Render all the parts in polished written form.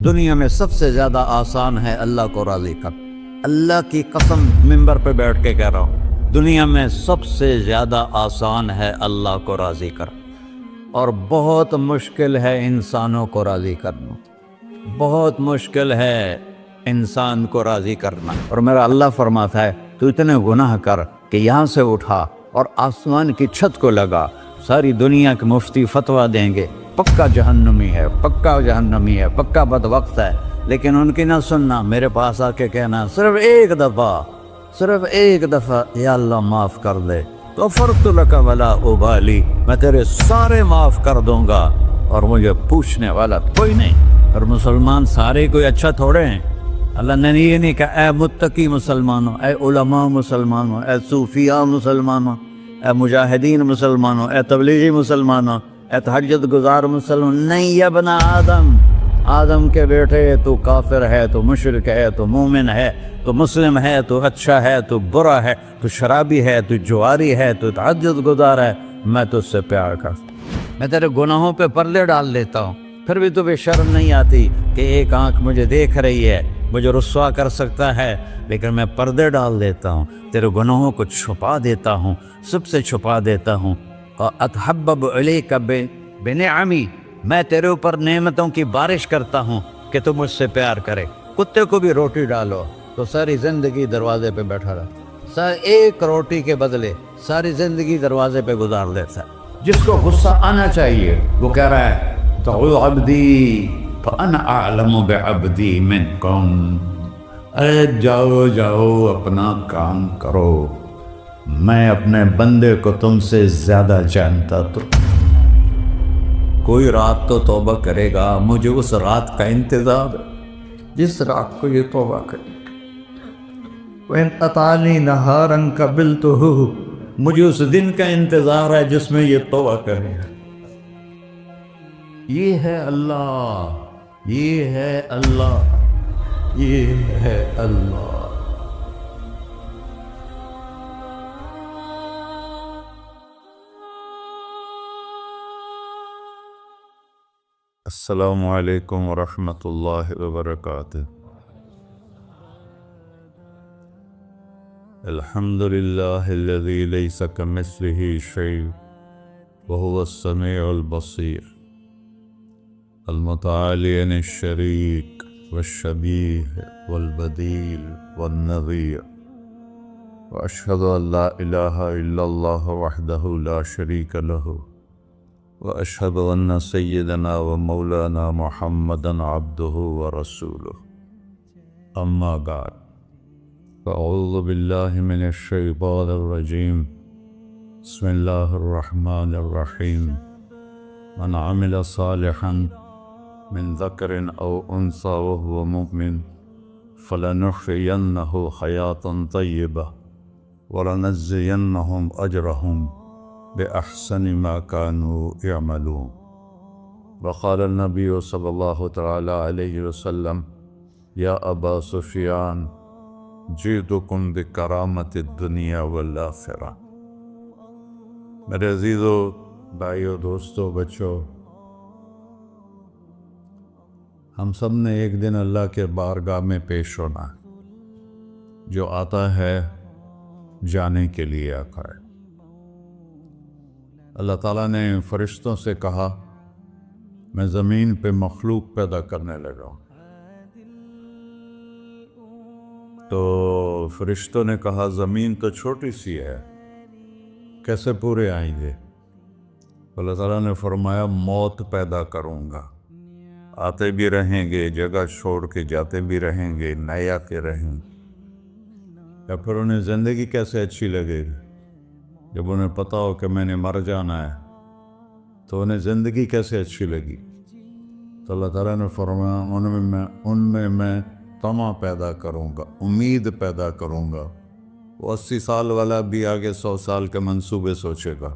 دنیا میں سب سے زیادہ آسان ہے اللہ کو راضی کر۔ اللہ کی قسم منبر پہ بیٹھ کے کہہ رہا ہوں، دنیا میں سب سے زیادہ آسان ہے اللہ کو راضی کر، اور بہت مشکل ہے انسانوں کو راضی کرنا، بہت مشکل ہے انسان کو راضی کرنا۔ اور میرا اللہ فرماتا ہے تو اتنے گناہ کر کہ یہاں سے اٹھا اور آسمان کی چھت کو لگا، ساری دنیا کے مفتی فتویٰ دیں گے پکا جہنمی ہے، پکا جہنمی ہے، پکا بدبخت ہے، لیکن ان کی نہ سننا، میرے پاس آ کے کہنا صرف ایک دفعہ یا اللہ معاف کر دے، غفرت لک ولا ابالی، میں تیرے سارے معاف کر دوں گا اور مجھے پوچھنے والا کوئی نہیں۔ اور مسلمان سارے کوئی اچھا تھوڑے ہیں، اللہ نے یہ نہیں کہا اے متقی مسلمانوں، اے علماء مسلمانوں، اے صوفیاء مسلمانوں، اے مجاہدین مسلمانوں، اے تبلیغی مسلمانوں، اے تہجد گزار مسلمان، نہیں یا ابن آدم کے بیٹے، تو کافر ہے، تو مشرک ہے، تو مومن ہے، تو مسلم ہے، تو اچھا ہے، تو برا ہے، تو شرابی ہے، تو جواری ہے، تو تہجد گزار ہے، میں تجھ سے پیار کرتا ہوں، میں تیرے گناہوں پہ پردے ڈال دیتا ہوں، پھر بھی تمہیں شرم نہیں آتی کہ ایک آنکھ مجھے دیکھ رہی ہے، مجھے رسوا کر سکتا ہے، لیکن میں پردے ڈال دیتا ہوں، تیرے گناہوں کو چھپا دیتا ہوں، سب سے چھپا دیتا ہوں۔ اتحبب علیک بنعمی، میں تیرے اوپر نعمتوں کی بارش کرتا ہوں کہ تم مجھ سے پیار کرے۔ کتے کو بھی روٹی ڈالو تو ساری زندگی دروازے پہ بیٹھا رہا، ایک روٹی کے بدلے ساری زندگی دروازے پہ گزار دیتا ہے۔ جس کو غصہ آنا چاہیے وہ کہہ رہا ہے تو عبدی فانا اعلم بعبدی منکم، اے جاؤ اپنا کام کرو، میں اپنے بندے کو تم سے زیادہ جانتا۔ تو کوئی رات تو توبہ کرے گا، مجھے اس رات کا انتظار ہے جس رات کو یہ توبہ کرے۔ وَإِنْ أَطَعَنِي نَهَارًا قَبِلْتُهُ، مجھے اس دن کا انتظار ہے جس میں یہ توبہ کرے گا۔ یہ ہے اللہ، یہ ہے اللہ، یہ ہے اللہ۔ السلام علیکم ورحمۃ اللہ وبرکاتہ۔ الحمد للہ الذی لیس کمثلہ شیء وہو السمیع البصیر، المتعالی عن الشریک والشبیہ والبدیل والنظیر، واشہد ان لا الہ الا اللہ وحدہ لا شریک لہ، واشہد ان سیدنا و مولانا محمدا عبدہ ورسولہ، اما بعد، فاعوذ باللہ من الشیطان الرجیم، بسم اللہ الرحمن الرحیم، من عمل صالحا من ذکر او انثی وهو مؤمن فلنحیینہ حیاۃ طیبہ ولنجزینہم اجرہم بأحسن ما كانوا يعملون۔ وقال النبی صلی اللہ تعالی علیہ وسلم یا ابا سفیان جئتکم بکرامت الدنیا والآخرہ۔ میرے عزیزو، بھائیو، دوستو، بچوں، ہم سب نے ایک دن اللہ کے بارگاہ میں پیش ہونا ہے۔ جو آتا ہے جانے کے لیے آتا ہے۔ اللہ تعالیٰ نے فرشتوں سے کہا میں زمین پہ مخلوق پیدا کرنے لگا ہوں، تو فرشتوں نے کہا زمین تو چھوٹی سی ہے، کیسے پورے آئیں گے؟ اللہ تعالیٰ نے فرمایا موت پیدا کروں گا، آتے بھی رہیں گے، جگہ چھوڑ کے جاتے بھی رہیں گے، نئے آتے رہیں گے۔ یا پھر انہیں زندگی کیسے اچھی لگے گی؟ جب انہیں پتا ہو کہ میں نے مر جانا ہے تو انہیں زندگی کیسے اچھی لگی؟ تو اللہ تعالیٰ نے فرمایا ان میں میں طمع پیدا کروں گا، امید پیدا کروں گا۔ وہ 80 سال والا بھی آگے 100 سال کے منصوبے سوچے گا۔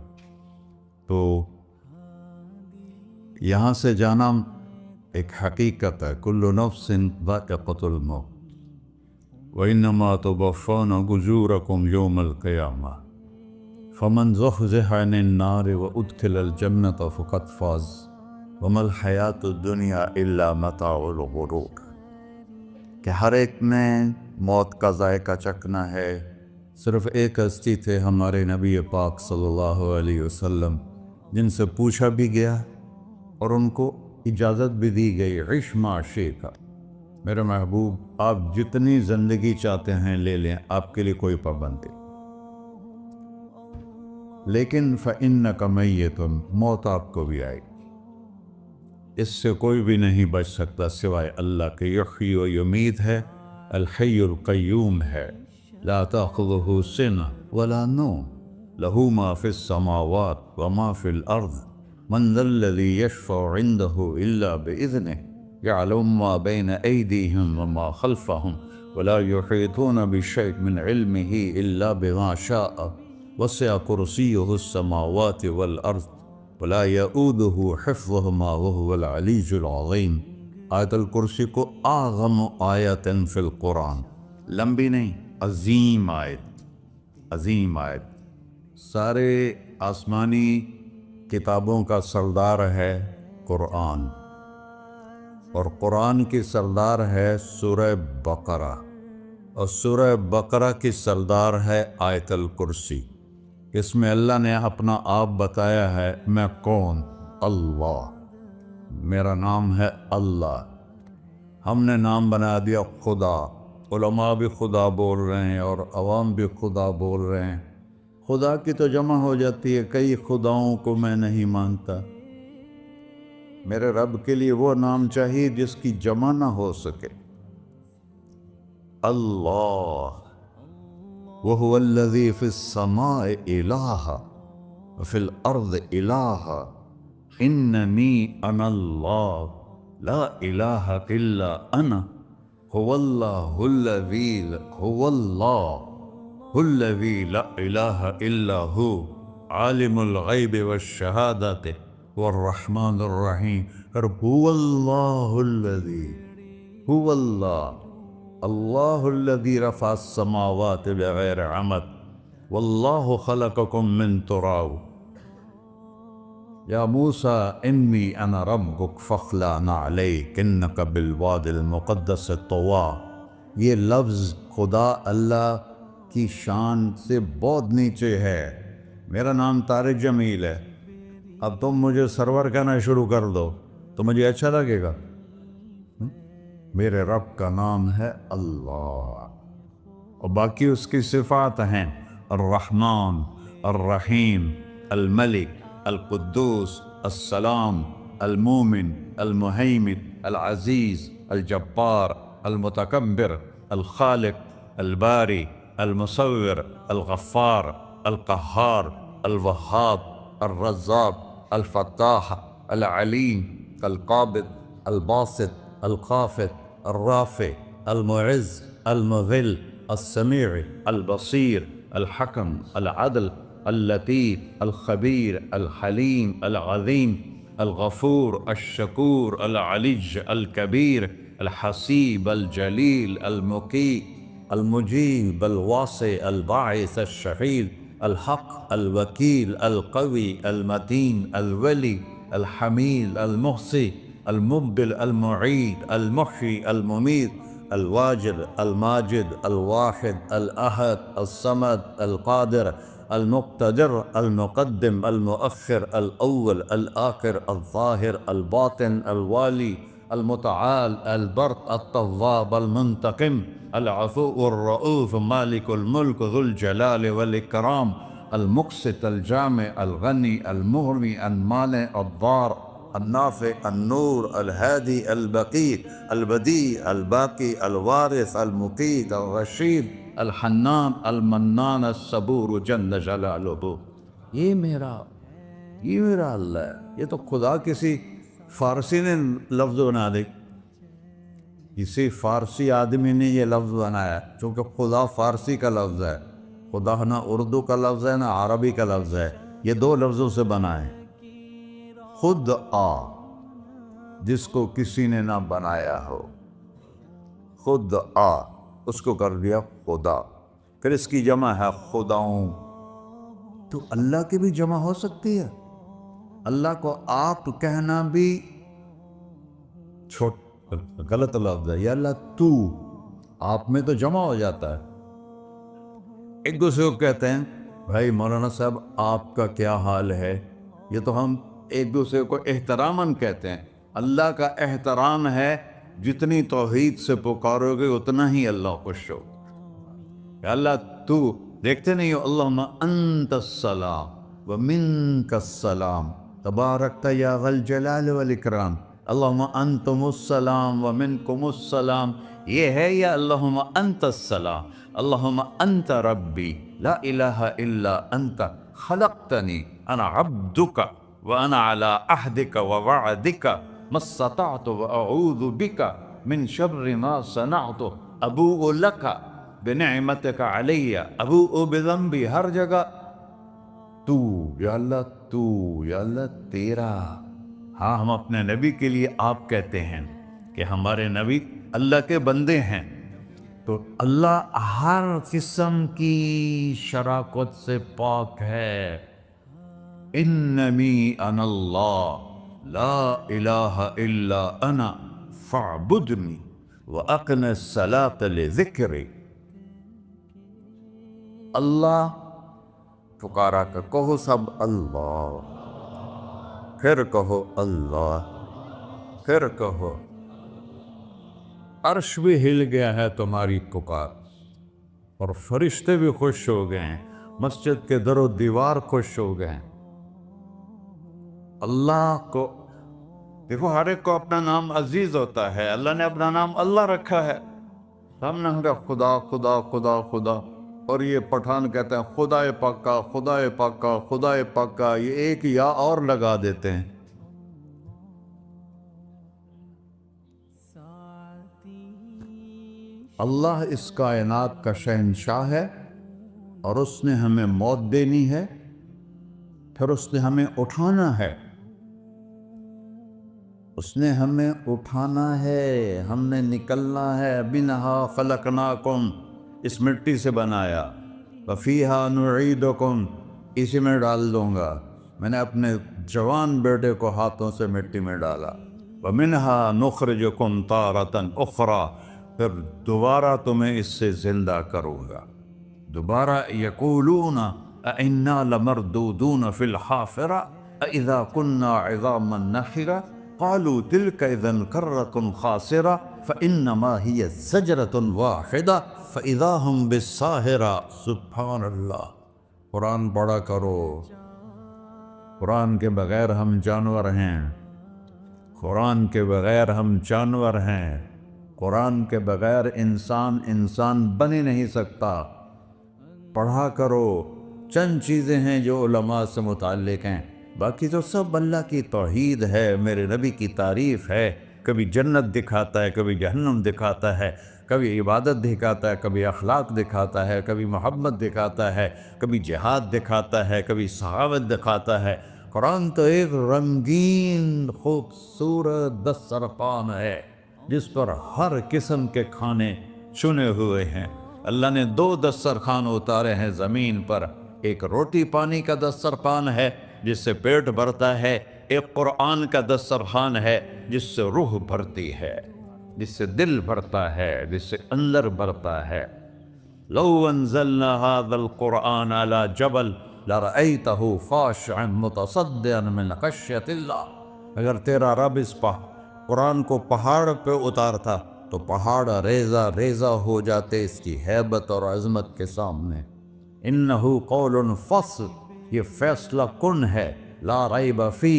تو یہاں سے جانا ایک حقیقت ہے، کل نفس ذائقۃ الموت وانما توفون اجورکم یوم القیامہ، فمن زحزح عن النار وادخل الجنة فقد فاز وما الحیات الدنیا الا متاع الغرور، کہ ہر ایک نے موت کا ذائقہ چکھنا ہے۔ صرف ایک ہستی تھے ہمارے نبی پاک صلی اللہ علیہ وسلم، جن سے پوچھا بھی گیا اور ان کو اجازت بھی دی گئی، عش ما شئت، میرے محبوب آپ جتنی زندگی چاہتے ہیں لے لیں، آپ کے لیے کوئی پابندی، لیکن فإنک میت، موت آپ کو بھی آئے گی، اس سے کوئی بھی نہیں بچ سکتا سوائے اللہ کے۔ یحیی و یمیت ہے، الحی القیوم ہے، لا تأخذہ سنہ ولا نوم، لہ ما فی السماوات وما فی الارض، من ذا الذی یشفع عنده الا بإذنہ، يعلم ما بين أيديهم وما خلفهم ولا يحيطون بشيء من علمه إلا بما شاء، وسع كرسيه السماوات والأرض ولا يؤوده حفظهما وهو العلي العظيم۔ آیت الکرسی کو اعظم آیت فی القرآن، لمبی نہیں، عظیم آیت، عظیم آیت، سارے آسمانی کتابوں کا سردار ہے قرآن، اور قرآن کی سردار ہے سورہ بقرہ، اور سورہ بقرہ کی سردار ہے آیت الکرسی۔ اس میں اللہ نے اپنا آپ بتایا ہے، میں کون؟ اللہ، میرا نام ہے اللہ۔ ہم نے نام بنا دیا خدا، علماء بھی خدا بول رہے ہیں اور عوام بھی خدا بول رہے ہیں۔ خدا کی تو جمع ہو جاتی ہے، کئی خداؤں کو میں نہیں مانتا، میرے رب کے لیے وہ نام چاہیے جس کی جمع نہ ہو سکے۔ اللہ، وَهُوَ الَّذِي فِي السَّمَاءِ إِلَٰهًا وَفِي الْأَرْضِ إِلَٰهًا إِنَّنِي أَنَا اللَّهُ لَا إِلَٰهَ إِلَّا أَنَا هُوَ اللَّهُ الَّذِي لَا إِلَٰهَ إِلَّا هُوَ عَالِمُ الْغَيْبِ وَالشَّهَادَةِ والرحمن الرحیم۔ اور هو اللہ الذی، هو اللہ الذی رفع السماوات بغیر عمد واللہ خلقکم من تراب، یا موسیٰ انی انا ربک فاخلع نعلیک انک بالوادی المقدس طویٰ۔ یہ لفظ خدا اللہ کی شان سے بہت نیچے ہے۔ میرا نام طارق جمیل ہے، اب تم مجھے سرور کہنا شروع کر دو تو مجھے اچھا لگے گا؟ میرے رب کا نام ہے اللہ، اور باقی اس کی صفات ہیں، الرحمن، الرحیم، الملک، القدوس، السلام، المومن، المہیمن، العزیز، الجبار، المتکبر، الخالق، الباری، المصور، الغفار، القہار، الوہاب، الرزاق، الفتاح، العلیم، القابض، الباسط، الخافض، الرافع، المعز، المذل، السمیع، البصیر، الحکم، العدل، اللطیف، الخبیر، الحلیم، العظیم، الغفور، الشکور، العلی، الکبیر، الحسیب، الجلیل، المقیت، المجیب، الواسع، الباعث، الشہید، الحق، الوکیل، القوی، المتین، الولی، الحمید، المحصی، المبدل، المعید، المحیی، الممیت، الواجد، الماجد، الواحد، الأحد، الصمد، القادر، المقتدر، المقدم، المؤخر، الأول، الآخر، الظاهر، الباطن، الوالي، المتعال، البر، التواب، المنتقم، العفو، الرؤوف، مالك الملك، ذو الجلال والإكرام، المقسط، الجامع، الغني، المغني، المانع، الضار، النافع، النور، الهادي، البقي، البديع، الباقي، الوارث، المقيت، الرشيد، الحنان، المنان، الصبور جل جلالہ۔ یہ میرا اللہ ہے۔ یہ تو خدا کسی فارسی نے لفظ بنا دی، کسی فارسی آدمی نے یہ لفظ بنایا، چونکہ خدا فارسی کا لفظ ہے، خدا نہ اردو کا لفظ ہے نہ عربی کا لفظ ہے، یہ دو لفظوں سے بنا ہے۔ خود آ، جس کو کسی نے نہ بنایا ہو، خود آ، اس کو کر دیا خدا، پھر اس کی جمع ہے خداؤں۔ تو اللہ کی بھی جمع ہو سکتی ہے، اللہ کو آپ کہنا بھی چھوٹ غلط لفظ ہے، یا اللہ تو، آپ میں تو جمع ہو جاتا ہے۔ ایک دوسرے کو کہتے ہیں بھائی مولانا صاحب آپ کا کیا حال ہے، یہ تو ہم ایک دوسرے کو احتراماً کہتے ہیں۔ اللہ کا احترام ہے جتنی توحید سے پکارو گے اتنا ہی اللہ خوش ہو۔ کہ اللہ تو، دیکھتے نہیں ہو اللہم انت السلام ومنک السلام تبارکت یا ذا الجلال والاکرام، اللہم انتم السلام ومنکم السلام، یہ ہے یا اللہم انت السلام، اللہم انت ربی لا الہ الا انت خلقتنی انا عبدک وانا علی عہدک ووعدک ما استطعت واعوذ بک من شر ما صنعت ابوء لک بنعمتک علی ابوء بذنبی، ہر جگہ تو، یا اللہ تو، یا اللہ تیرا۔ ہاں ہم اپنے نبی کے لیے آپ کہتے ہیں کہ ہمارے نبی اللہ کے بندے ہیں، تو اللہ ہر قسم کی شراکت سے پاک ہے۔ اننی انا اللہ لا الہ الا انا فاعبدنی واقم الصلاۃ لذکری۔ اللہ پکارا کر، کہو سب اللہ، پھر کہو اللہ، پھر کہو۔ عرش بھی ہل گیا ہے تمہاری پکار، اور فرشتے بھی خوش ہو گئے ہیں، مسجد کے در و دیوار خوش ہو گئے ہیں۔ اللہ کو دیکھو، ہر ایک کو اپنا نام عزیز ہوتا ہے، اللہ نے اپنا نام اللہ رکھا ہے۔ ہم نے کہا خدا خدا خدا خدا، اور یہ پٹھان کہتے ہیں خدا پاکا خدا پاکا خدا پاکا، یہ ایک یا اور لگا دیتے ہیں۔ اللہ اس کائنات کا شہنشاہ ہے، اور اس نے ہمیں موت دینی ہے، پھر اس نے ہمیں اٹھانا ہے، اس نے ہمیں اٹھانا ہے، ہم نے نکلنا ہے۔ منہا خلقناکم، اس مٹی سے بنایا، وفیہا نعیدکم، اسی میں ڈال دوں گا۔ میں نے اپنے جوان بیٹے کو ہاتھوں سے مٹی میں ڈالا۔ ومنہا نخرجکم تارۃ اخری، پھر دوبارہ تمہیں اس سے زندہ کروں گا۔ دوبارہ یقولون اَإِنَّا لَمَرْدُودُونَ فِي الْحَافِرَةِ أَإِذَا كُنَّا عِظَامًا نَخِرَةً قَالُوا تِلْكَ إِذًا كَرَّةٌ خَاسِرَةٌ فَإِنَّمَا هِيَ زَجْرَةٌ وَاحِدَةٌ فَإِذَا هُمْ بِالسَّاهِرَةِ۔ سبحان اللہ، قرآن پڑھا کرو۔ قرآن کے بغیر ہم جانور ہیں، قرآن کے بغیر ہم جانور ہیں، قرآن کے بغیر انسان بن ہی نہیں سکتا۔ پڑھا کرو۔ چند چیزیں ہیں جو علماء سے متعلق ہیں، باقی تو سب اللہ کی توحید ہے، میرے نبی کی تعریف ہے۔ کبھی جنت دکھاتا ہے، کبھی جہنم دکھاتا ہے، کبھی عبادت دکھاتا ہے، کبھی اخلاق دکھاتا ہے، کبھی محبت دکھاتا ہے، کبھی جہاد دکھاتا ہے، کبھی سخاوت دکھاتا ہے۔ قرآن تو ایک رنگین خوبصورت دسترخوان ہے جس پر ہر قسم کے کھانے چنے ہوئے ہیں۔ اللہ نے 2 دسترخوان اتارے ہیں زمین پر، ایک روٹی پانی کا دسترخوان ہے جس سے پیٹ بھرتا ہے، ایک قرآن کا دسترخوان ہے جس سے روح بھرتی ہے، جس سے دل بھرتا ہے، جس سے اندر بھرتا ہے۔ لو انزلنا هذا القرآن على جبل لرأيته خاشعا متصدعا من خشية اللہ، اگر تیرا رب اس قرآن کو پہاڑ پہ اتارتا تو پہاڑ ریزہ ریزہ ہو جاتے اس کی ہیبت اور عظمت کے سامنے۔ انہ قول فصل، یہ فیصلہ کن ہے، لا ریب فی،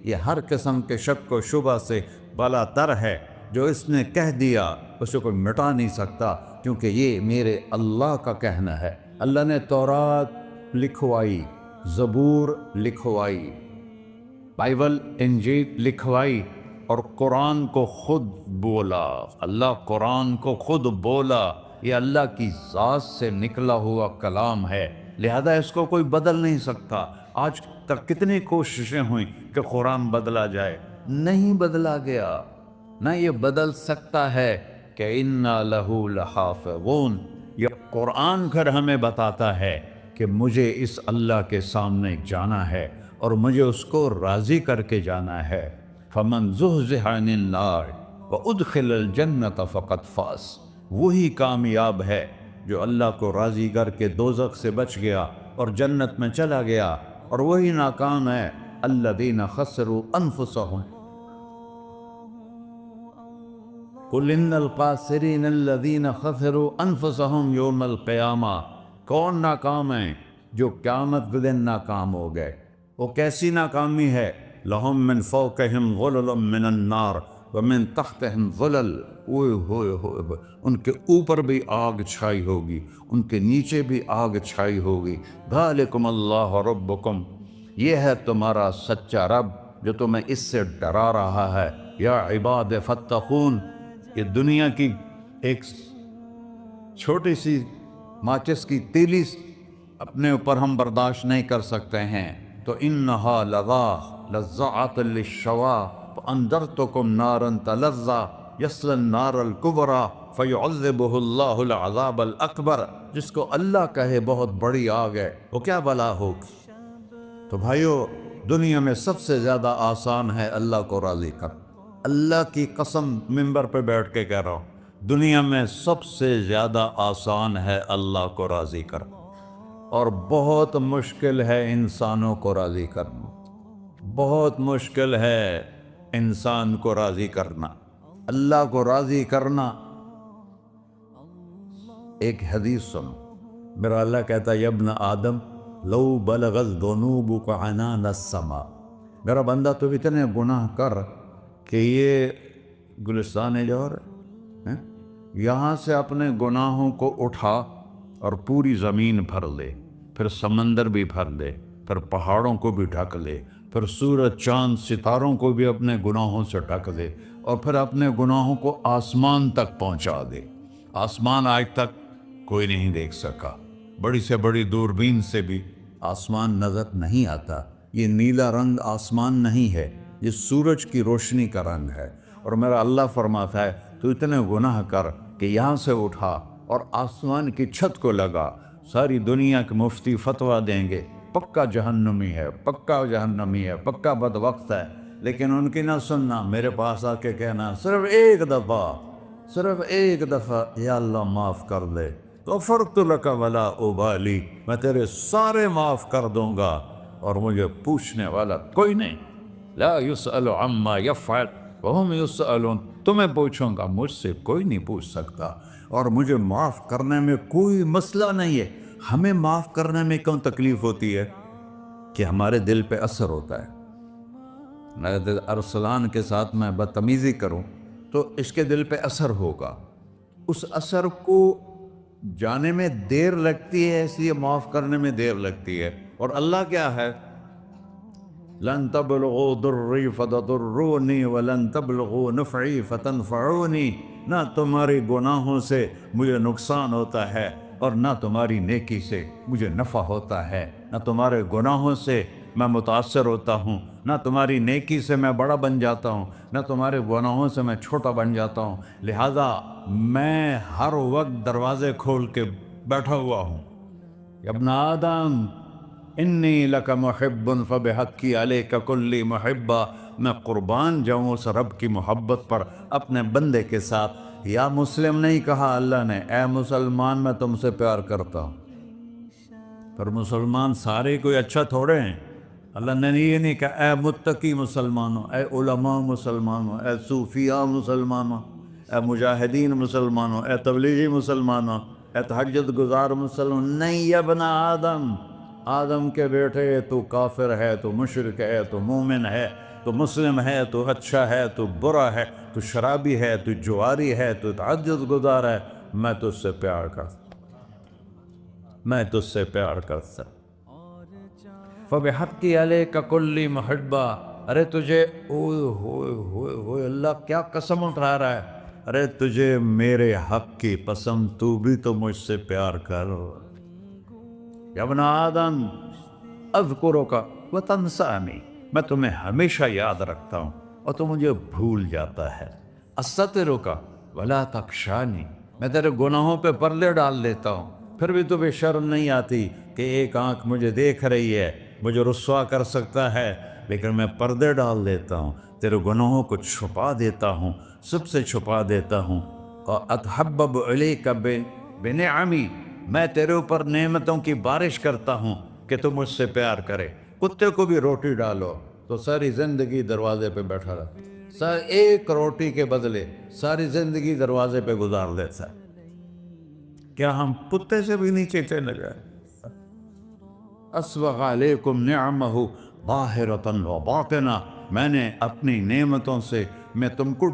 یہ ہر قسم کے شک و شبہ سے بلا تر ہے۔ جو اس نے کہہ دیا اسے کوئی مٹا نہیں سکتا، کیونکہ یہ میرے اللہ کا کہنا ہے۔ اللہ نے تورات لکھوائی، زبور لکھوائی، بائبل انجیل لکھوائی، اور قرآن کو خود بولا۔ اللہ قرآن کو خود بولا، یہ اللہ کی ذات سے نکلا ہوا کلام ہے، لہذا اس کو کوئی بدل نہیں سکتا۔ آج تک کتنی کوششیں ہوئیں کہ قرآن بدلا جائے، نہیں بدلا گیا، نہ یہ بدل سکتا ہے کہ اِنَّا لَهُ لَحَافِظُونَ۔ یہ قرآن پھر ہمیں بتاتا ہے کہ مجھے اس اللہ کے سامنے جانا ہے اور مجھے اس کو راضی کر کے جانا ہے۔ فَمَنْ زُحْزِحَ عَنِ النَّارِ وَأُدْخِلَ الْجَنَّةَ فَقَدْ فَازَ، وہی کامیاب ہے جو اللہ کو راضی کر کے دوزخ سے بچ گیا اور جنت میں چلا گیا، اور وہی ناکام ہے الَّذِينَ خَسِرُوا أَنفُسَهُمْ قُلْ إِنَّ الْخَاسِرِينَ الَّذِينَ خَسِرُوا أَنفُسَهُمْ يَوْمَ الْقِيَامَةِ، کون ناکام ہیں؟ جو قیامت کے دن ناکام ہو گئے۔ وہ کیسی ناکامی ہے؟ لَهُم مِّن فَوْقِهِمْ ظُلُلٌ مِّنَ النَّارِ وَمِن تَحْتِهِمْ ظُلَلٌ، اوئے ہوئے ہوئے، ان کے اوپر بھی آگ چھائی ہوگی، ان کے نیچے بھی آگ چھائی ہوگی۔ ذَلِكُمُ اللَّهُ رَبُّكُمْ، یہ ہے تمہارا سچا رب جو تمہیں اس سے ڈرا رہا ہے۔ یا عباد فاتقون، یہ دنیا کی ایک چھوٹی سی ماچس کی تیلی اپنے اوپر ہم برداشت نہیں کر سکتے ہیں، تو انہا لظیٰ لذعۃ للشوا فانذرتکم نارا تلظیٰ یصلی النار الکبریٰ فیعذبہ اللہ العذاب الاکبر، جس کو اللہ کہے بہت بڑی آگ ہے وہ کیا بلا ہوگی۔ تو بھائیو، دنیا میں سب سے زیادہ آسان ہے اللہ کو راضی کر، اللہ کی قسم منبر پہ بیٹھ کے کہہ رہا ہوں، دنیا میں سب سے زیادہ آسان ہے اللہ کو راضی کر، اور بہت مشکل ہے انسانوں کو راضی کرنا، بہت مشکل ہے انسان کو راضی کرنا۔ اللہ کو راضی کرنا، ایک حدیث سنو، میرا اللہ کہتا ہے یا ابن آدم لو بلغت ذنوبک عنان السماء، میرا بندہ تو اتنے گناہ کر کہ یہ گلستان جوہر ہے، یہاں سے اپنے گناہوں کو اٹھا اور پوری زمین بھر لے، پھر سمندر بھی بھر لے، پھر پہاڑوں کو بھی ڈھک لے، پھر سورج چاند ستاروں کو بھی اپنے گناہوں سے ڈھک دے، اور پھر اپنے گناہوں کو آسمان تک پہنچا دے۔ آسمان آج تک کوئی نہیں دیکھ سکا، بڑی سے بڑی دوربین سے بھی آسمان نظر نہیں آتا۔ یہ نیلا رنگ آسمان نہیں ہے، یہ سورج کی روشنی کا رنگ ہے۔ اور میرا اللہ فرماتا ہے تو اتنے گناہ کر کہ یہاں سے اٹھا اور آسمان کی چھت کو لگا، ساری دنیا کے مفتی فتویٰ دیں گے پکا جہنمی ہے، پکا جہنمی ہے، پکا بدبخت ہے، لیکن ان کی نہ سننا، میرے پاس آ کے کہنا صرف ایک دفعہ یا اللہ معاف کر دے، غفرت لک ولا ابالی، میں تیرے سارے معاف کر دوں گا اور مجھے پوچھنے والا کوئی نہیں۔ لا یسأل عما یفعل وہم یسألون، تمہیں پوچھوں گا، مجھ سے کوئی نہیں پوچھ سکتا، اور مجھے معاف کرنے میں کوئی مسئلہ نہیں ہے۔ ہمیں معاف کرنے میں کیوں تکلیف ہوتی ہے؟ کہ ہمارے دل پہ اثر ہوتا ہے۔ میں ارسلان کے ساتھ میں بدتمیزی کروں تو اس کے دل پہ اثر ہوگا، اس اثر کو جانے میں دیر لگتی ہے، اس لیے معاف کرنے میں دیر لگتی ہے۔ اور اللہ کیا ہے؟ لن تبلغوا ضری فتضرونی ولن تبلغوا نفعی فتنفعونی، نہ تمہاری گناہوں سے مجھے نقصان ہوتا ہے اور نہ تمہاری نیکی سے مجھے نفع ہوتا ہے، نہ تمہارے گناہوں سے میں متاثر ہوتا ہوں، نہ تمہاری نیکی سے میں بڑا بن جاتا ہوں، نہ تمہارے گناہوں سے میں چھوٹا بن جاتا ہوں، لہذا میں ہر وقت دروازے کھول کے بیٹھا ہوا ہوں۔ یا ابن آدم انی لک محب فبحقی علیک کلی محبہ، میں قربان جاؤں اس رب کی محبت پر اپنے بندے کے ساتھ۔ یا مسلم نہیں کہا اللہ نے، اے مسلمان میں تم سے پیار کرتا ہوں۔ پر مسلمان سارے کوئی اچھا تھوڑے ہیں، اللہ نے یہ نہیں کہا اے متقی مسلمانوں، اے علماء مسلمانوں، اے صوفیاء مسلمانوں، اے مجاہدین مسلمانوں، اے تبلیغی مسلمانوں، اے تہجد گزار مسلمان، نہیں یا ابن آدم، آدم کے بیٹے، تو کافر ہے، تو مشرک ہے، تو مومن ہے، تو مسلم ہے، تو اچھا ہے، تو برا ہے، تو شرابی ہے، تو جواری ہے، تو تہجد گزار ہے، میں تجھ سے پیار کرتا، میں تجھ سے پیار کرتا۔ فَبِحَقِّ عَلَيْكَ كُلِّ مُحِبَّةٍ، ارے تجھے اوئے ہوئے ہوئے ہوئے، اللہ کیا قسم اٹھا رہا ہے، ارے تجھے میرے حق کی قسم، تو بھی تو مجھ سے پیار کر۔ یا ابن آدم اذکرک وتنسانی، میں تمہیں ہمیشہ یاد رکھتا ہوں اور تو مجھے بھول جاتا ہے۔ استترک ولا تخشانی، میں تیرے گناہوں پہ پردے ڈال دیتا ہوں، پھر بھی تمہیں شرم نہیں آتی کہ ایک آنکھ مجھے دیکھ رہی ہے، مجھے رسوا کر سکتا ہے، لیکن میں پردے ڈال دیتا ہوں تیرے گناہوں کو چھپا دیتا ہوں، سب سے چھپا دیتا ہوں۔ اور اتحبب الیک بنعمی، میں تیرے اوپر نعمتوں کی بارش کرتا ہوں کہ تم مجھ سے پیار کرے۔ کتے کو بھی روٹی ڈالو تو ساری زندگی دروازے پہ بیٹھا رہا، ایک روٹی کے بدلے ساری زندگی دروازے پہ گزار دیتا ہے۔ کیا ہم کتے سے بھی نیچے چلے گئے؟ اسبغ علیکم نعمہ ظاہرۃ و باطنہ، میں نے اپنی نعمتوں سے میں تم کو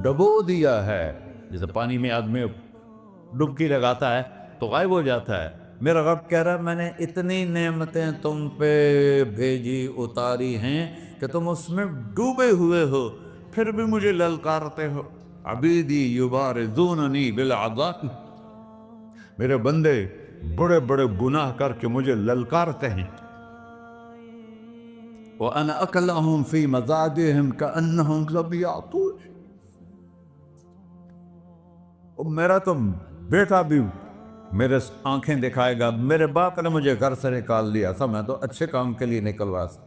ڈبو دیا ہے۔ جیسے پانی میں آدمی ڈبکی لگاتا ہے تو غائب ہو جاتا ہے، میرا رب کہہ رہا ہے میں نے اتنی نعمتیں تم پہ بھیجی اتاری ہیں کہ تم اس میں ڈوبے ہوئے ہو، پھر بھی مجھے للکارتے ہو۔ عبیدی یبارزوننی بالعذاب، میرے بندے بڑے بڑے گناہ کر کے مجھے للکارتے ہیں۔ وَأَنَا أَكْلَهُمْ فِي مَزَاجِهِمْ كَأَنَّهُمْ لَمْ يَعْطُونِ، میرا تو بیٹا بھی میرے آنکھیں دکھائے گا، میرے باپ نے مجھے گھر سے نکال دیا تھا، میں تو اچھے کام کے لیے نکل رہا تھا،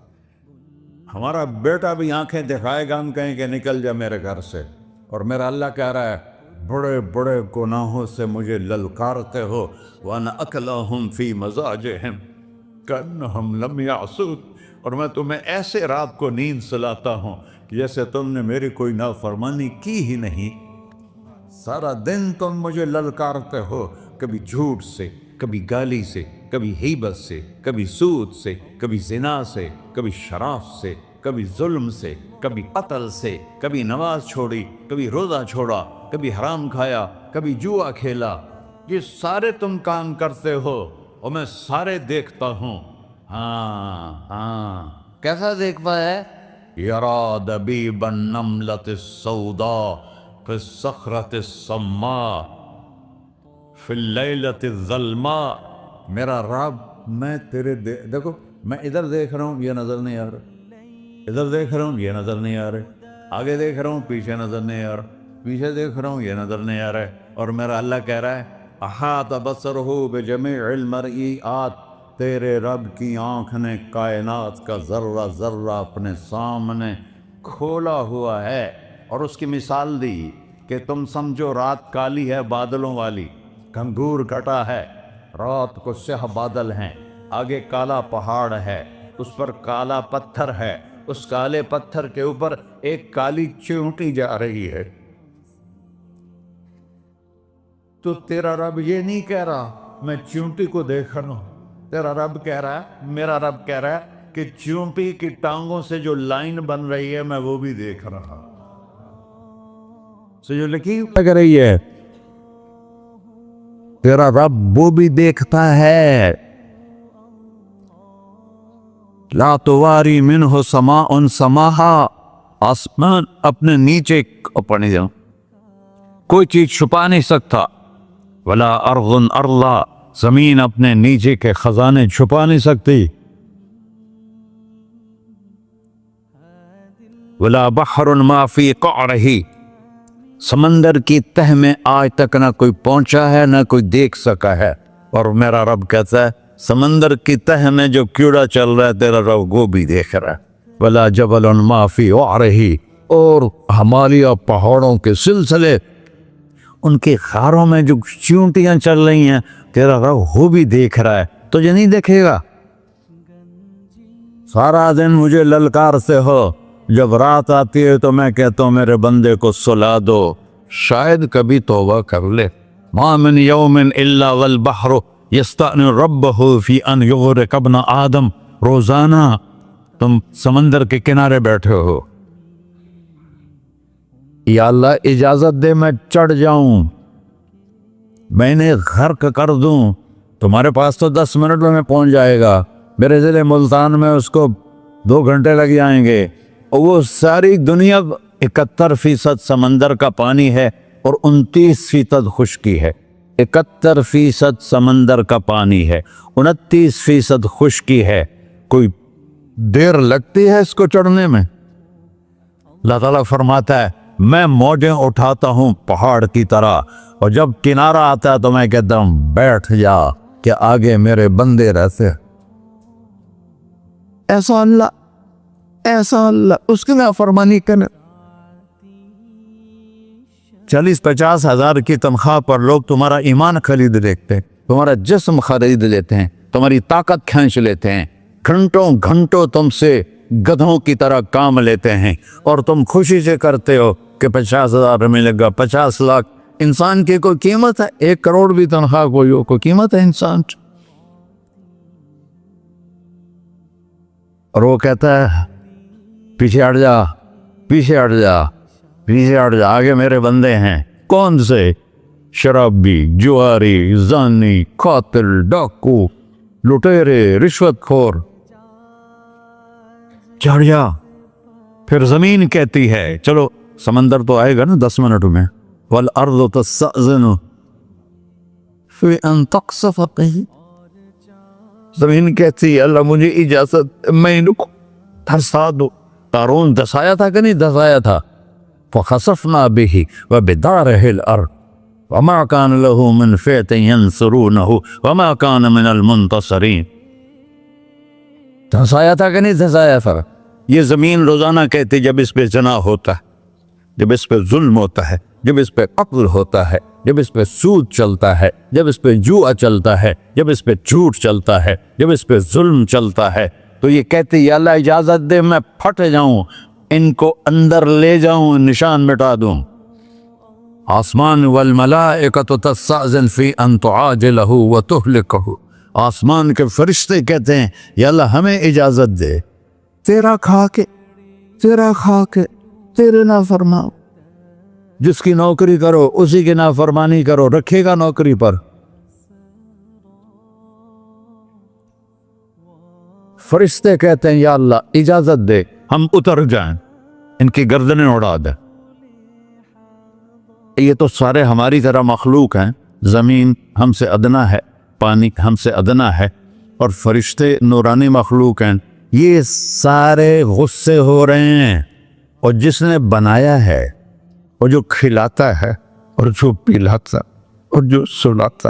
ہمارا بیٹا بھی آنکھیں دکھائے گا، ہم کہیں کہ نکل جا میرے گھر سے۔ اور میرا اللہ کہہ رہا ہے بڑے بڑے گناہوں سے مجھے للکارتے ہو۔ وَأَنَا أَكْلَهُمْ فِي مَزَاجِهِمْ كَأَنَّهُمْ لَمْ يَعْصُونِ، اور میں تمہیں ایسے رات کو نیند سلاتا ہوں کہ جیسے تم نے میری کوئی نافرمانی کی ہی نہیں۔ سارا دن تم مجھے للکارتے ہو، کبھی جھوٹ سے، کبھی گالی سے، کبھی غیبت سے، کبھی سود سے، کبھی زنا سے، کبھی شراب سے، کبھی ظلم سے، کبھی قتل سے، کبھی نماز چھوڑی، کبھی روزہ چھوڑا، کبھی حرام کھایا، کبھی جوا کھیلا۔ یہ سارے تم کام کرتے ہو اور میں سارے دیکھتا ہوں۔ ہاں کیسا دیکھتا ہے؟ یرا دبیب النملۃ السوداء فی الصخرۃ الصماء فی اللیلۃ الظلماء، میرا رب میں تیرے دیکھو میں ادھر دیکھ رہا ہوں یہ نظر نہیں آ رہا، ادھر دیکھ رہا ہوں یہ نظر نہیں آ رہا، آگے دیکھ رہا ہوں پیچھے نظر نہیں آ رہا، پیچھے دیکھ رہا ہوں یہ نظر نہیں آ رہا ہے، اور میرا اللہ کہہ رہا ہے احاط بصرہ بجمیع المرئیات، تیرے رب کی آنکھ نے کائنات کا ذرہ ذرہ اپنے سامنے کھولا ہوا ہے۔ اور اس کی مثال دی کہ تم سمجھو رات کالی ہے بادلوں والی، گھنگور گھٹا ہے، رات کو سیاہ بادل ہیں، آگے کالا پہاڑ ہے، اس پر کالا پتھر ہے، اس کالے پتھر کے اوپر ایک کالی چیونٹی جا رہی ہے۔ تو تیرا رب یہ نہیں کہہ رہا میں چیونٹی کو دیکھ رہا ہوں، تیرا رب کہہ رہا ہے، میرا رب کہہ رہا ہے کہ چیونٹی کی ٹانگوں سے جو لائن بن رہی ہے میں وہ بھی دیکھ رہا ہوں، جو لکیر لگ رہی ہے تیرا رب وہ بھی دیکھتا ہے۔ لا تواری منہ سماء سماہا، آسمان اپنے نیچے اپنے کوئی چیز چھپا نہیں سکتا، ولا ارض ارضا، زمین اپنے نیچے کے خزانے چھپا نہیں سکتی، ولا بحر ما فی قعرہ، سمندر کی تہ میں آج تک نہ کوئی پہنچا ہے نہ کوئی دیکھ سکا ہے، اور میرا رب کہتا ہے سمندر کی تہ میں جو کیڑا چل رہا ہے تیرا رب وہ بھی دیکھ رہا ہے، ولا جبل ما فی وعرہ، اور ہمالیہ پہاڑوں کے سلسلے ان کے خاروں میں جو چیونٹیاں چل رہی ہیں تیرا رب وہ بھی دیکھ رہا ہے، تجھے نہیں دیکھے گا؟ سارا دن مجھے للکارتے ہو، جب رات آتی ہے تو میں کہتا ہوں میرے بندے کو سلا دو، شاید کبھی توبہ کر لے۔ ما من یوم الا والبحر یستأذن ربہ فی ان یغرق ابن آدم، روزانہ تم سمندر کے کنارے بیٹھے ہو، یا اللہ اجازت دے میں چڑھ جاؤں، میں نے غرق کر دوں، تمہارے پاس تو 10 منٹ میں پہنچ جائے گا، میرے ضلع ملتان میں اس کو 2 گھنٹے لگ جائیں گے، اور وہ ساری دنیا 71% سمندر کا پانی ہے اور 29% خشکی ہے، 71% سمندر کا پانی ہے، 29% خشکی ہے، کوئی دیر لگتی ہے اس کو چڑھنے میں؟ اللہ تعالیٰ فرماتا ہے میں موجیں اٹھاتا ہوں پہاڑ کی طرح، اور جب کنارہ آتا ہے تو میں کہتا ہوں بیٹھ جا کہ آگے میرے بندے رہتے۔ ایسا اللہ ایسا اللہ اس کی نافرمانی کرنا. 40-50 ہزار کی تنخواہ پر لوگ تمہارا ایمان خرید لیتے ہیں, تمہارا جسم خرید لیتے ہیں, تمہاری طاقت کھینچ لیتے ہیں, گھنٹوں گھنٹوں تم سے گدھوں کی طرح کام لیتے ہیں, اور تم خوشی سے کرتے ہو کہ 50,000 ملے گا, 50 لاکھ. انسان کی کوئی قیمت ہے؟ 1 کروڑ بھی تنخواہ کوئی قیمت ہے انسان؟ اور وہ کہتا ہے پیچھے ہٹ جا, پیچھے ہٹ جا, پیچھے ہٹ جا, آگے میرے بندے ہیں. کون سے؟ شرابی, جواری, زانی, قاتل, ڈاکو, لٹیرے, رشوت خور. چڑھ جا. پھر زمین کہتی ہے چلو سمندر تو آئے گا نا 10 منٹ میں. والارض تستأذن فی ان تقصف به. زمین کہتی ہے اللہ مجھے اجازت, میں ان کو دھسا دو. قارون دھسایا تھا کہ نہیں دھسایا تھا؟ فخسفنا به وبداره الارض وما كان له من فئة ينصرونه وما كان من المنتصرين. دھسایا تھا کہ نہیں دھسایا تھا؟ یہ زمین روزانہ کہتی جب اس پہ زنا ہوتا ہے, جب اس پہ ظلم ہوتا ہے, جب اس پہ قتل ہوتا ہے, جب اس پہ سود چلتا ہے, جب اس پہ جوا چلتا ہے, جب اس پہ جھوٹ چلتا ہے, جب اس پہ ظلم چلتا ہے, تو یہ کہتے یا اللہ اجازت دے میں پھٹ جاؤں, ان کو اندر لے جاؤں, نشان مٹا دوں. آسمان والملائکۃ تستأذن فی ان تعاجلہ وتہلکہ. آسمان کے فرشتے کہتے ہیں یا اللہ ہمیں اجازت دے, تیرا کھا کے تیرے نافرمان. جس کی نوکری کرو اسی کی نافرمانی کرو, رکھے گا نوکری پر. فرشتے کہتے ہیں یا اللہ اجازت دے ہم اتر جائیں, ان کی گردنیں اڑا دیں. یہ تو سارے ہماری طرح مخلوق ہیں. زمین ہم سے ادنا ہے, پانی ہم سے ادنا ہے, اور فرشتے نورانی مخلوق ہیں. یہ سارے غصے ہو رہے ہیں, اور جس نے بنایا ہے, اور جو کھلاتا ہے, اور جو پلاتا, اور جو سلاتا,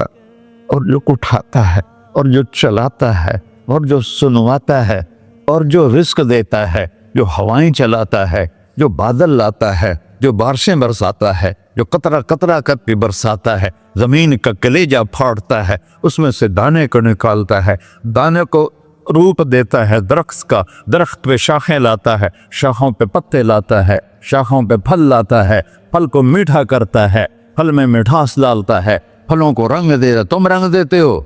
اور جو اٹھاتا ہے, اور جو چلاتا ہے, اور جو سنواتا ہے, اور جو رزق دیتا ہے, جو ہوائیں چلاتا ہے, جو بادل لاتا ہے, جو بارشیں برساتا ہے, جو قطرہ قطرہ کر کے برساتا ہے, زمین کا کلیجہ پھاڑتا ہے, اس میں سے دانے کو نکالتا ہے, دانے کو روپ دیتا ہے درخت کا, درخت پہ شاخیں لاتا ہے, شاخوں پہ پتے لاتا ہے, شاخوں پہ پھل لاتا ہے, پھل کو میٹھا کرتا ہے, پھل میں مٹھاس ڈالتا ہے, پھلوں کو رنگ دیتا. تم رنگ دیتے ہو,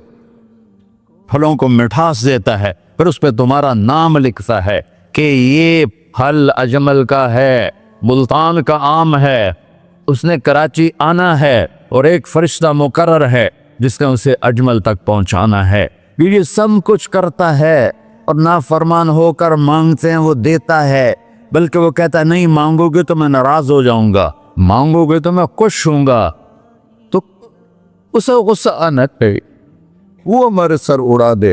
پھلوں کو مٹھاس دیتا ہے, پھر اس پہ تمہارا نام لکھتا ہے کہ یہ پھل اجمل کا ہے, ملتان کا آم ہے, اس نے کراچی آنا ہے, اور ایک فرشتہ مقرر ہے جس نے اسے اجمل تک پہنچانا ہے. یہ سب کچھ کرتا ہے, اور نافرمان ہو کر مانگتے ہیں وہ دیتا ہے, بلکہ وہ کہتا ہے نہیں مانگو گے تو میں ناراض ہو جاؤں گا, مانگو گے تو میں خوش ہوں گا. تو اسے غصہ آنا چاہیے, وہ ہمارے سر اڑا دے,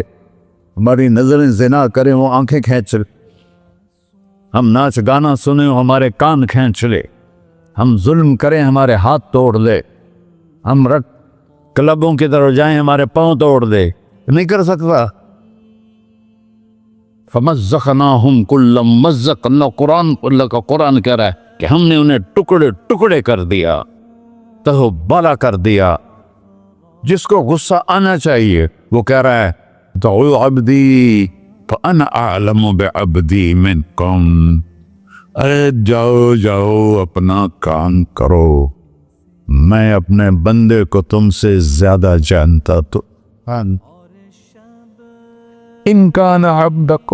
ہماری نظریں زنا کریں وہ آنکھیں کھینچ لے, ہم ناچ گانا سنیں ہمارے کان کھینچ لے, ہم ظلم کریں ہمارے ہاتھ توڑ لے, ہم رٹ کلبوں کی طرف جائیں ہمارے پاؤں توڑ دے. نہیں کر سکتا. فَمَزَّقْنَاهُمْ كُلَّ مَزَّقٍ. اللہ کا قرآن کہہ رہا ہے کہ ہم نے انہیں ٹکڑے ٹکڑے کر دیا, تہو بالا کر دیا. جس کو غصہ آنا چاہیے وہ کہہ رہا ہے دعوا عبدی فانا اعلم بعبدی منکم. ارے جاؤ جاؤ اپنا کام کرو, میں اپنے بندے کو تم سے زیادہ جانتا. تو ان کان عبدک,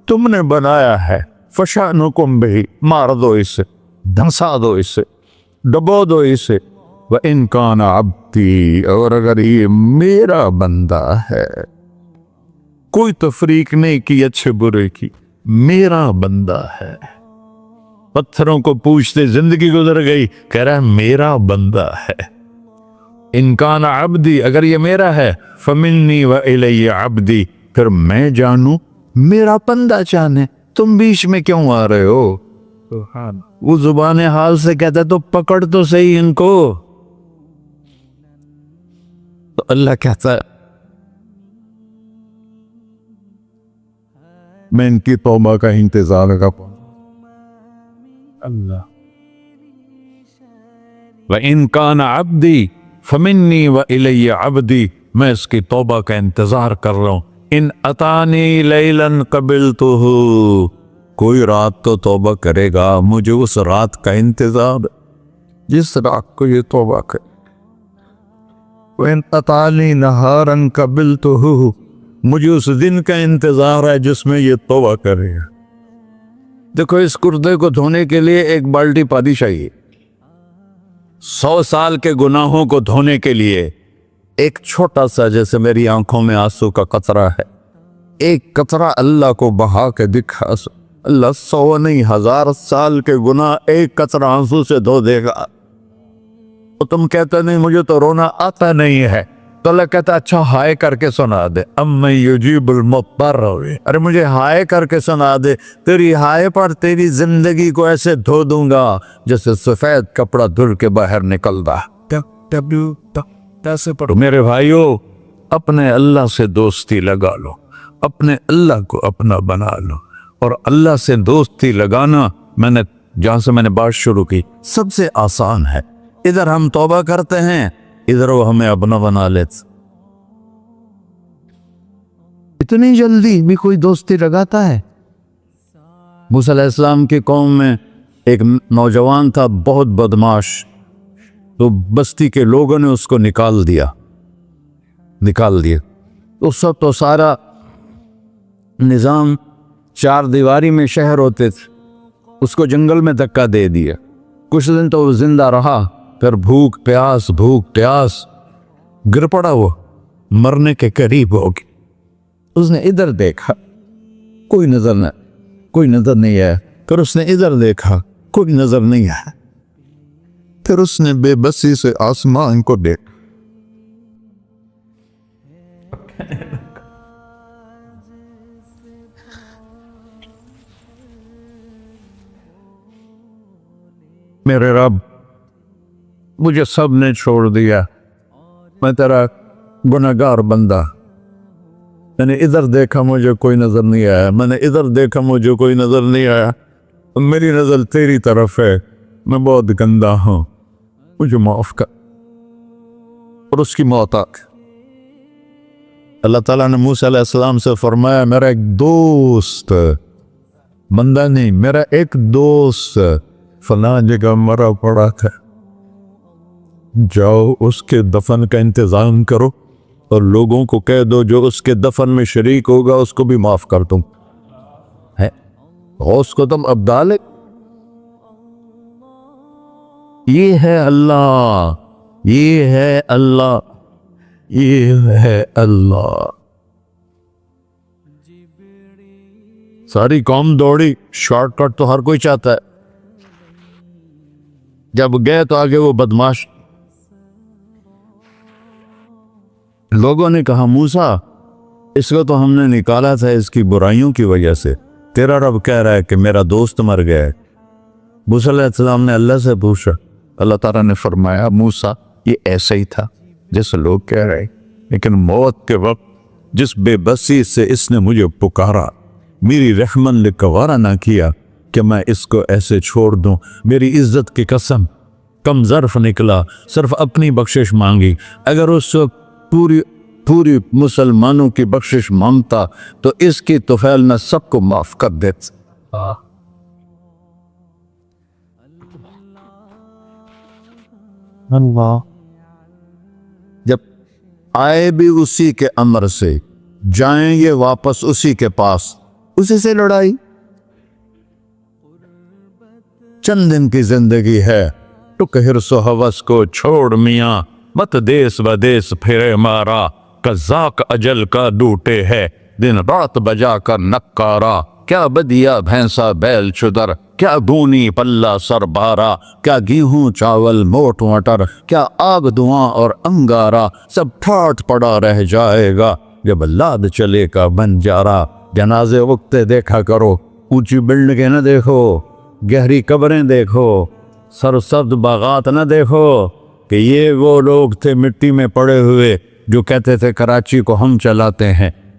تم نے بنایا ہے, فشانکم بہ, مار دو اسے, دھنسا دو اسے, ڈبو دو اسے. وَإِن كَانَ عَبْدِي, اور اگر یہ میرا بندہ ہے, کوئی تفریق نہیں کی اچھے برے کی, میرا بندہ ہے. پتھروں کو پوچھتے زندگی گزر گئی, کہہ رہا ہے میرا بندہ ہے. ان کان عبدی, اگر یہ میرا ہے, فمنی والی عبدی, پھر میں جانوں میرا بندہ جانے, تم بیچ میں کیوں آ رہے ہو؟ وہ زبان حال سے کہتا ہے تو پکڑ تو صحیح ان کو. تو اللہ کہتا ہے میں ان کی توبہ کا انتظار کروں. اللہ وَإِن كَانَ عَبْدِي فَمِنِّي وَإِلَيَّ عَبْدِي، میں اس کی توبہ کا انتظار کر رہا ہوں. ان اتانی لیلاً قبلتہ، کوئی رات تو توبہ کرے گا، مجھے اس رات کا انتظار جس رات کو یہ توبہ کرے. وَإِنْ أَطَالِي نَهَارًا قَبِلْتُهُ، مجھے اس دن کا انتظار ہے جس میں یہ توبہ کرے گا. دیکھو اس کردے کو دھونے کے لیے ایک بالٹی پانی چاہیے. 100 سال کے گناہوں کو دھونے کے لیے ایک چھوٹا سا، جیسے میری آنکھوں میں آنسو کا قطرہ ہے، ایک قطرہ اللہ کو بہا کے دکھا. اللہ 100 نہیں 1000 سال کے گناہ ایک قطرہ آنسو سے دھو دے گا. تو تم کہتے نہیں مجھے تو رونا آتا نہیں ہے، تو اللہ کہتا اچھا ہائے کر کے سنا دے. اَمَّن يُجِيبُ الْمُضْطَرَّ، ارے مجھے ہائے کر کے سنا دے. تیری ہائے پر تیری زندگی کو ایسے دھو دوں گا جیسے سفید کپڑا دھل کے باہر نکلتا. میرے بھائیو، اپنے اللہ سے دوستی لگا لو، اپنے اللہ کو اپنا بنا لو. اور اللہ سے دوستی لگانا، جہاں سے میں نے بات شروع کی، سب سے آسان ہے. ادھر ہم توبہ کرتے ہیں، ادھر وہ ہمیں اپنا بنا لیتے. اتنی جلدی بھی کوئی دوستی لگاتا ہے؟ موسیٰ علیہ السلام کی قوم میں ایک نوجوان تھا بہت بدماش، تو بستی کے لوگوں نے اس کو نکال دیا. اس وقت تو سارا نظام 4 دیواری میں شہر ہوتے تھے، اس کو جنگل میں دھکا دے دیا. کچھ دن تو وہ زندہ رہا، پھر بھوک پیاس گر پڑا، وہ مرنے کے قریب ہو گیا. اس نے ادھر دیکھا، کوئی نظر نہیں آیا. پھر اس نے ادھر دیکھا، کوئی نظر نہیں آیا. پھر اس نے بے بسی سے آسمان کو دیکھا. میرے رب، مجھے سب نے چھوڑ دیا، میں تیرا گناہگار بندہ. میں نے ادھر دیکھا مجھے کوئی نظر نہیں آیا، میں نے ادھر دیکھا مجھے کوئی نظر نہیں آیا. میری نظر تیری طرف ہے، میں بہت گندا ہوں، مجھے معاف کر. اور اس کی موت آ گئی. اللہ تعالیٰ نے موسیٰ علیہ السلام سے فرمایا میرا ایک دوست، بندہ نہیں، میرا ایک دوست فلاں جگہ مرا پڑا تھا، جاؤ اس کے دفن کا انتظام کرو اور لوگوں کو کہہ دو جو اس کے دفن میں شریک ہوگا اس کو بھی معاف کر دوں. غوث کو تم ابدال. یہ ہے اللہ، یہ ہے اللہ، یہ ہے اللہ. ساری قوم دوڑی، شارٹ کٹ تو ہر کوئی چاہتا ہے. جب گئے تو آگے وہ بدماش. لوگوں نے کہا موسیٰ، اس کو تو ہم نے نکالا تھا اس کی برائیوں کی وجہ سے، تیرا رب کہہ رہا ہے کہ میرا دوست مر گیا ہے. موسیٰ علیہ السلام نے اللہ سے پوچھا. اللہ تعالیٰ نے فرمایا موسیٰ یہ ایسا ہی تھا جیسے لوگ کہہ رہے، لیکن موت کے وقت جس بے بسی سے اس نے مجھے پکارا، میری رحمت نے گوارا نہ کیا کہ میں اس کو ایسے چھوڑ دوں. میری عزت کی قسم، کم ظرف نکلا، صرف اپنی بخشش مانگی. اگر اس وقت پوری مسلمانوں کی بخشش مانگتا تو اس کی طفیل میں سب کو معاف کر دیتا. اللہ جب آئے بھی اسی کے امر سے، جائیں گے واپس اسی کے پاس، اسی سے لڑائی. چند دن کی زندگی ہے، ٹک حرص و ہوس کو چھوڑ میاں، مت دیس بدیس پھرے مارا. قزاق اجل کا ڈوٹے ہے، دن رات بجا کر نکارا. کیا بدیا بھینسا بیل چدر، کیا گونی پلہ سر بارا. کیا گیہوں چاول موٹ مٹر، کیا آگ دھواں اور انگارا. سب ٹھاٹ پڑا رہ جائے گا جب لاد چلے کا بنجارا. جنازے اگتے دیکھا کرو، اونچی بلڈنگیں نہ دیکھو، گہری قبریں دیکھو، سرسبز باغات نہ دیکھو کہ یہ وہ لوگ تھے مٹی میں پڑے ہوئے جو کہتے تھے کراچی کو ہم چلاتے ہیں.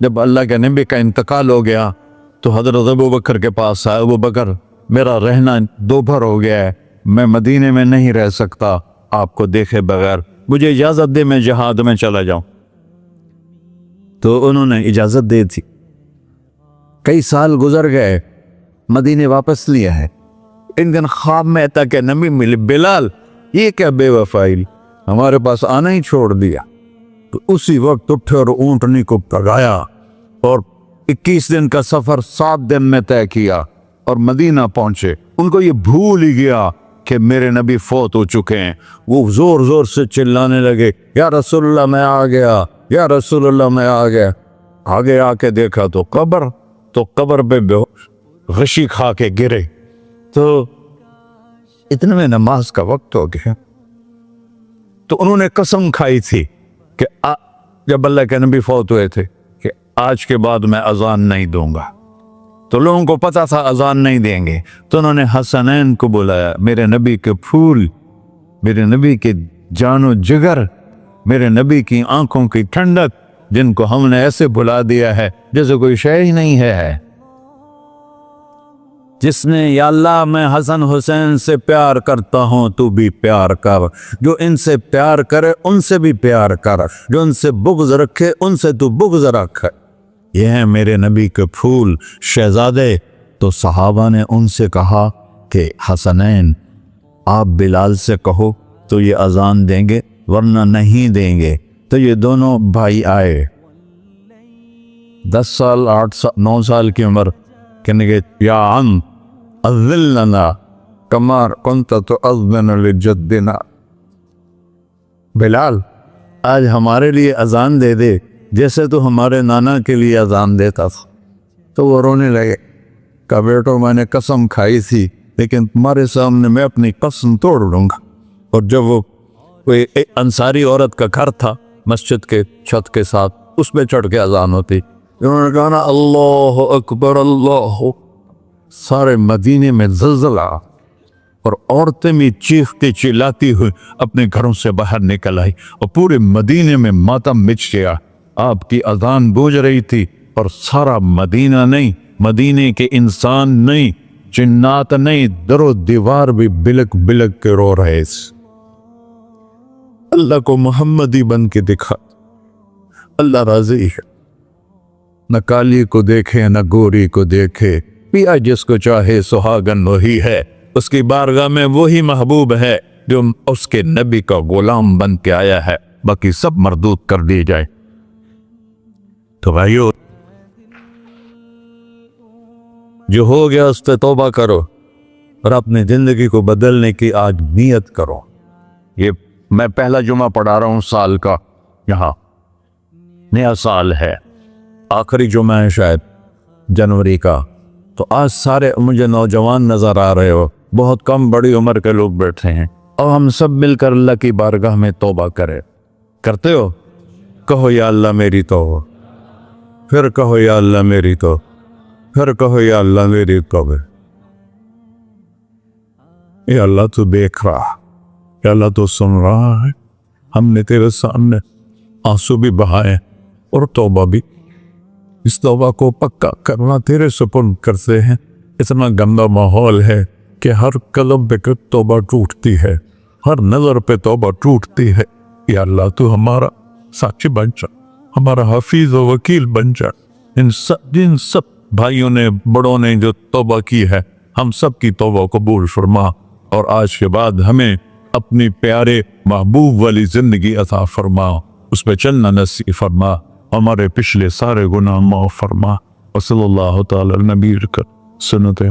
جب اللہ کے نبی کا انتقال ہو گیا تو حضرت ابوبکر کے پاس آیا، ابوبکر میرا رہنا دوپہر ہو گیا ہے، میں مدینے میں نہیں رہ سکتا آپ کو دیکھے بغیر، مجھے اجازت دے میں جہاد میں چلا جاؤں۔ تو انہوں نے اجازت دے تھی۔ کئی سال گزر گئے، مدینے واپس لیا ہے۔ ان دن خواب میں آتا کہ نبی ملے، بلال یہ کیا بے وفائی، ہمارے پاس آنا ہی چھوڑ دیا۔ تو اسی وقت اٹھے اور اونٹنی کو پگایا اور 21 دن کا سفر 7 دن میں طے کیا اور مدینہ پہنچے۔ ان کو یہ بھول ہی گیا کہ میرے نبی فوت ہو چکے ہیں۔ وہ زور زور سے چلانے لگے، یا رسول اللہ میں آ گیا، یا رسول اللہ میں آ گیا۔ آگے آ کے دیکھا تو قبر پہ غشی کھا کے گرے۔ تو اتنے میں نماز کا وقت ہو گیا۔ تو انہوں نے قسم کھائی تھی کہ جب اللہ کے نبی فوت ہوئے تھے کہ آج کے بعد میں اذان نہیں دوں گا۔ تو لوگوں کو پتا تھا اذان نہیں دیں گے، تو انہوں نے حسنین کو بلایا، میرے نبی کے پھول، میرے نبی کے جان و جگر، میرے نبی کی آنکھوں کی ٹھنڈک، جن کو ہم نے ایسے بلا دیا ہے جیسے کوئی شے ہی نہیں ہے۔ جس نے یا اللہ میں حسن حسین سے پیار کرتا ہوں تو بھی پیار کر، جو ان سے پیار کرے ان سے بھی پیار کر، جو ان سے بغض رکھے ان سے تو بغض رکھ۔ یہ ہیں میرے نبی کے پھول شہزادے۔ تو صحابہ نے ان سے کہا کہ حسنین آپ بلال سے کہو تو یہ اذان دیں گے، ورنہ نہیں دیں گے۔ تو یہ دونوں بھائی آئے، 10 سال 8 سال 9 سال کی عمر، کہنے گے یا عم اذن لنا کما کنت تؤذن لجدنا، بلال آج ہمارے لیے اذان دے دے جیسے تو ہمارے نانا کے لیے اذان دیتا تھا۔ تو وہ رونے لگے، کہا بیٹو میں نے قسم کھائی تھی لیکن تمہارے سامنے میں اپنی قسم توڑ لوں گا۔ اور جب وہ کوئی انصاری عورت کا گھر تھا مسجد کے چھت کے ساتھ، اس پہ چڑھ کے اذان ہوتی، انہوں نے کہا نا اللہ اکبر اللہ، سارے مدینے میں زلزلہ، اور عورتیں بھی چیختی چلاتی ہوئی اپنے گھروں سے باہر نکل آئی، اور پورے مدینے میں ماتم مچ گیا۔ آپ کی اذان گونج رہی تھی اور سارا مدینہ نہیں، مدینے کے انسان نہیں، جنات نہیں، در و دیوار بھی بلک بلک کے رو رہے۔ اللہ کو محمدی بن کے دکھا، اللہ راضی ہے، نہ کالی کو دیکھے نہ گوری کو دیکھے، پیا جس کو چاہے سہاگن وہی ہے، اس کی بارگاہ میں وہی محبوب ہے جو اس کے نبی کا غلام بن کے آیا ہے، باقی سب مردود کر دی جائے۔ تو بھائیو جو ہو گیا اس پہ توبہ کرو اور اپنی زندگی کو بدلنے کی آج نیت کرو۔ یہ میں پہلا جمعہ پڑھا رہا ہوں سال کا، یہاں نیا سال ہے، آخری جمعہ ہے شاید جنوری کا۔ تو آج سارے مجھے نوجوان نظر آ رہے ہو، بہت کم بڑی عمر کے لوگ بیٹھے ہیں، اور ہم سب مل کر اللہ کی بارگاہ میں توبہ کرتے ہو؟ کہو یا اللہ میری توبہ، پھر کہو یا اللہ میری توبہ، پھر کہو یا اللہ میری توبہ۔ یا اللہ تو دیکھ رہا، یا اللہ تو سن رہا ہے، ہم نے تیرے سامنے آنسو بھی بہائے اور توبہ بھی، اس توبہ کو پکا کرنا تیرے سپرد کرتے ہیں۔ اتنا گندا ماحول ہے کہ ہر قلب پہ توبہ ٹوٹتی ہے، ہر نظر پہ توبہ ٹوٹتی ہے۔ یا اللہ تو ہمارا ساتھی بن جا، ہمارا حفیظ و وکیل بن جا۔ جن سب بھائیوں نے بڑوں نے جو توبہ کی ہے، ہم سب کی توبہ قبول فرما، اور آج کے بعد ہمیں اپنی پیارے محبوب والی زندگی عطا فرما، اس پہ چلنا نصیب فرما، ہمارے پچھلے سارے گناہ معاف فرما۔ وصلی اللہ تعالی علی نبی سنت